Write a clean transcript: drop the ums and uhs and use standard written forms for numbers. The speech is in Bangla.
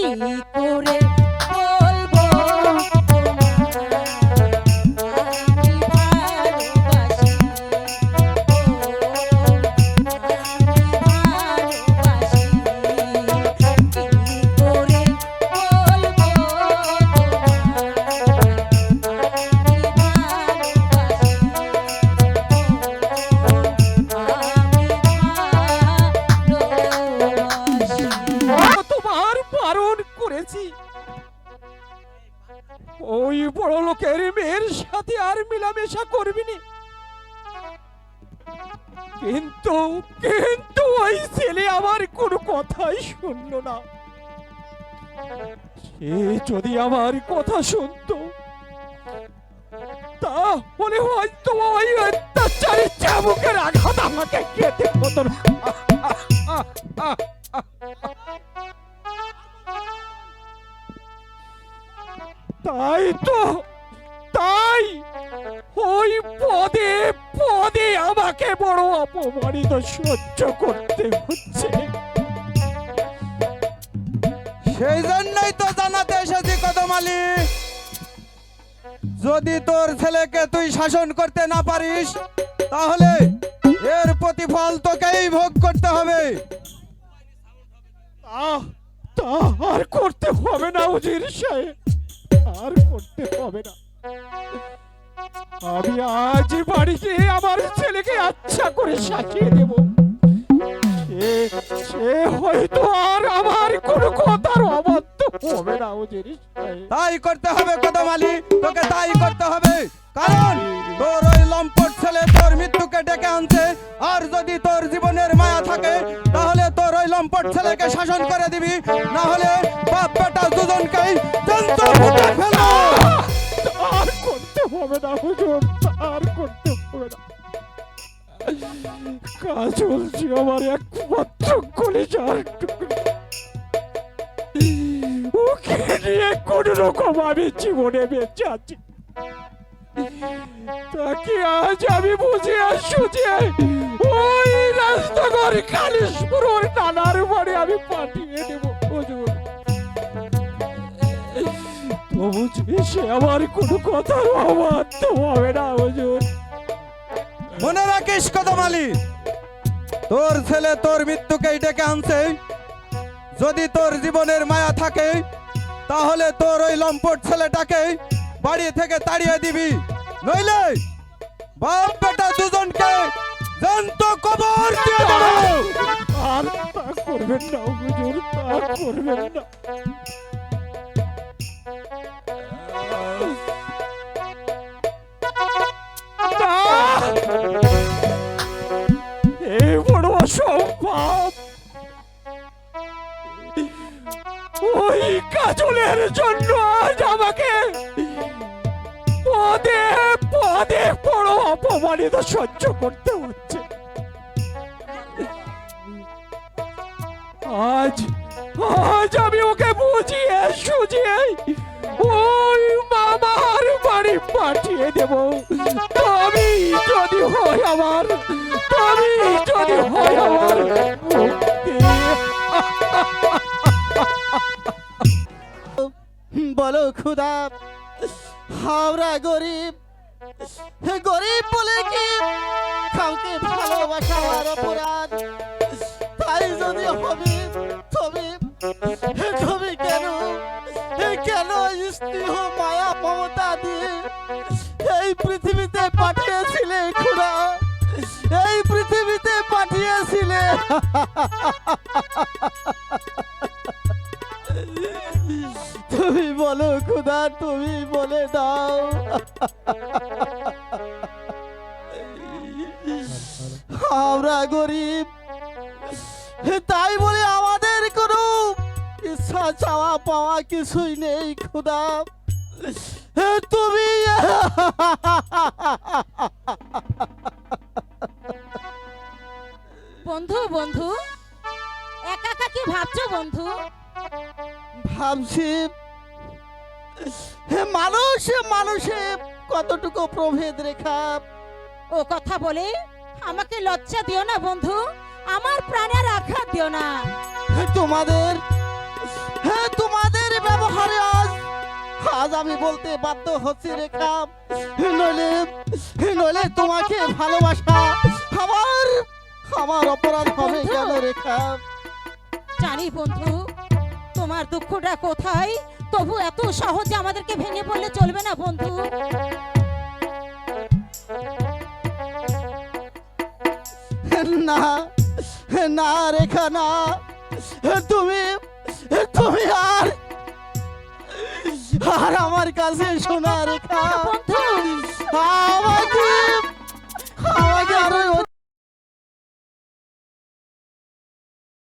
করে বলবো তোমায় আমি ভালোবাসি, ওই বড় লোকের মেয়ের সাথে আর মেলামেশা করবি না, কিন্তু কিন্তু ওই ছেলে আমার কোনো কথাই শুনলো না। সে যদি আমার কথা শুনতো তাহলে হয়তো ওই অত্যাচারী চাবুকের আঘাত আমাকে খেতে হতো না। তাই তো, তাই ওই পদে পদে আমাকে বড় অপমানিত সহ্য করতে হচ্ছে। সেই জন্যই তো জানাতে এসেছি কদম আলী, যদি তোর ছেলেকে তুই শাসন করতে না পারিস তাহলে এর প্রতিফল তোকেই ভোগ করতে হবে। তা আর করতে হবে না উজির সাহেব, আর করতে হবে না। আমি আজ বাড়িতে আমার ছেলেকে আচ্ছা করে সাজিয়ে দেব। সে হয়তো আর আমার কোনো কথার অবাধ্য হবে না উজির সাহেব। তাই করতে হবে কদম আলী, তোকে তাই করতে হবে, কারণ তোর ওই লম্পট ছেলে তোর মৃত্যুকে ডেকে আনছে। আর যদি তোর জীবনের মায়া থাকে তাহলে তোর ওই লম্পট ছেলেকে শাসন করে দিবি, না হলে বাপ বেটা দুজনকেই যন্ত্র ফুটে ফেলবো। আর করতে হবে না হুজুর, আর করতে হবে না। কাজল যে আমার একমাত্র কলিজার টুকরো, ওকে নিয়ে কোন রকম আমি জীবনে বেঁচে আছি। তাকে আজ আমি বুঝে আসছি যে ওই রাজনগর কালিশপুর ওই নানার বাড়ি আমি পাঠিয়ে দেব হুজুর। তবু যে সে আমার কোনো কথার অবাধ্য হবে না হুজুর। মনে রাখিস কদম আলী, তোর ছেলে তোর মৃত্যুকেই ডেকে আনছে। যদি তোর জীবনের মায়া থাকে তাহলে তোর ওই লম্পট ছেলেটাকে বাড়ি থেকে তাড়িয়ে দিবি, নইলে বাপ বেটা দুজনকে জ্যান্ত কবর দিয়ে দেবো। আর তা করবেন না হুজুর, তা করবেন না। এই বড় অসম্ভব, ওই কাজলের জন্য আজ আমাকে পদে পদে বড় অপমানিত সহ্য করতে হচ্ছে। আজ আজ আমি ওকে বুঝিয়ে সুঝিয়ে ওই মামার বাড়ি পাঠিয়ে দেব। তবে যদি হয় আমার, তবে যদি হয় আমার মুক্তি। বলো খুদা, আমরা গরিব, গরিব বলে কি কাউকে ভালোবাসার অপরাধ? তাই যদি হবে তবে তবে কেন কেন স্নেহ মায়া মমতা দিয়ে এই পৃথিবীতে পাঠিয়েছিলে খুদা, এই পৃথিবীতে পাঠিয়েছিলে? তুমি বলো খুদা, তুমি বলে দাও। আমরা গরিব, তাই বলে আমাদের কোনো ইচ্ছা চাওয়া পাওয়া কিছুই নেই খুদা। তুমি বন্ধু বন্ধু একা একা কি ভাবছো বন্ধু? ভাবছি মানুষ মানুষে কতটুকু প্রভেদ রেখা। ও কথা বলে আমাকে লজ্জা দিও না বন্ধু, আমার প্রাণের আঘাত দিও না। তোমাদের তোমার আজ আমি বলতে বাধ্য হচ্ছি রেখা, নইলে নইলে তোমাকে ভালোবাসা আমার আমার অপরাধ হবে কেন রেখা? জানি বন্ধু তোমার দুঃখটা কোথায়, তবু এত সহজে আমাদেরকে ভেঙে পড়লে চলবে না বন্ধু। না না রেখা না, তুমি তুমি আর আর আমার কাছে শোনা রেখা, বন্ধু আমাকে